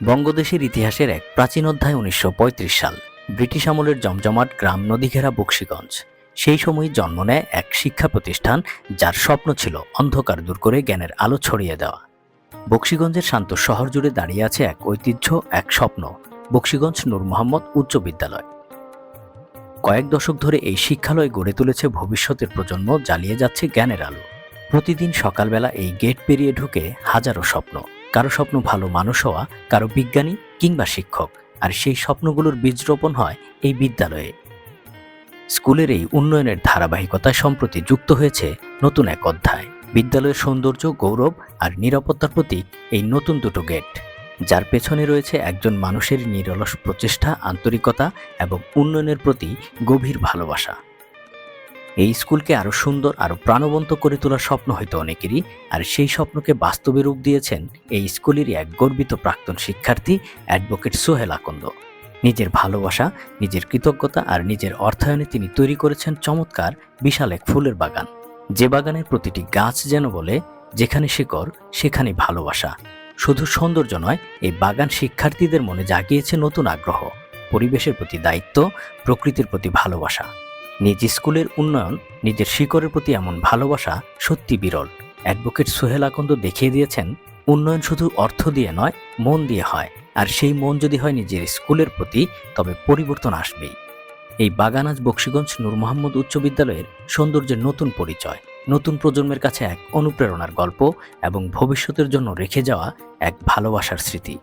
বঙ্গদেশের ইতিহাসের এক প্রাচীন অধ্যায় ১৯৩৫ সাল। ব্রিটিশ আমলের জমজমাট গ্রাম নদীঘেরা বকশীগঞ্জ। সেই সময়ই জন্ম নেয় এক শিক্ষা প্রতিষ্ঠান যার স্বপ্ন ছিল অন্ধকার দূর করে জ্ঞানের আলো ছড়িয়ে দেওয়া। বকশীগঞ্জের শান্ত শহর জুড়ে দাঁড়িয়ে আছে এক ঐতিহ্য, এক স্বপ্ন, বকশীগঞ্জ নূর মোহাম্মদ উচ্চ বিদ্যালয়। কয়েক দশক ধরে এই শিক্ষালয় গড়ে তুলেছে ভবিষ্যতের প্রজন্ম, জ্বালিয়ে যাচ্ছে জ্ঞানের আলো। প্রতিদিন সকালবেলা এই গেট পেরিয়ে ঢুকে হাজারো স্বপ্ন। কারো স্বপ্ন ভালো মানুষ হওয়া, কারো বিজ্ঞানী কিংবা শিক্ষক। আর সেই স্বপ্নগুলোর বীজ রোপণ হয় এই বিদ্যালয়ে। স্কুলের এই উন্নয়নের ধারাবাহিকতায় সম্প্রতি যুক্ত হয়েছে নতুন এক অধ্যায়। বিদ্যালয়ের সৌন্দর্য, গৌরব আর নিরাপত্তার প্রতীক এই নতুন দুটো গেট, যার পেছনে রয়েছে একজন মানুষের নিরলস প্রচেষ্টা, আন্তরিকতা এবং উন্নয়নের প্রতি গভীর ভালোবাসা। এই স্কুলকে আরও সুন্দর, আরও প্রাণবন্ত করে তোলার স্বপ্ন হয়তো অনেকেরই, আর সেই স্বপ্নকে বাস্তবে রূপ দিয়েছেন এই স্কুলেরই এক গর্বিত প্রাক্তন শিক্ষার্থী অ্যাডভোকেট সোহেল আকন্দ। নিজের ভালোবাসা, নিজের কৃতজ্ঞতা আর নিজের অর্থায়নে তিনি তৈরি করেছেন চমৎকার বিশাল এক ফুলের বাগান। যে বাগানের প্রতিটি গাছ যেন বলে, যেখানে শিকড় সেখানে ভালোবাসা। শুধু সৌন্দর্য নয়, এই বাগান শিক্ষার্থীদের মনে জাগিয়েছে নতুন আগ্রহ, পরিবেশের প্রতি দায়িত্ব, প্রকৃতির প্রতি ভালোবাসা। নিজ স্কুলের উন্নয়ন, নিজের শিকড়ের প্রতি এমন ভালোবাসা সত্যি বিরল। অ্যাডভোকেট সোহেল আকন্দ দেখিয়ে দিয়েছেন, উন্নয়ন শুধু অর্থ দিয়ে নয়, মন দিয়ে হয়। আর সেই মন যদি হয় নিজের স্কুলের প্রতি, তবে পরিবর্তন আসবেই। এই বাগান আজ বকশীগঞ্জ নূর মোহাম্মদ উচ্চ বিদ্যালয়ের সৌন্দর্যের নতুন পরিচয়, নতুন প্রজন্মের কাছে এক অনুপ্রেরণার গল্প এবং ভবিষ্যতের জন্য রেখে যাওয়া এক ভালোবাসার স্মৃতি।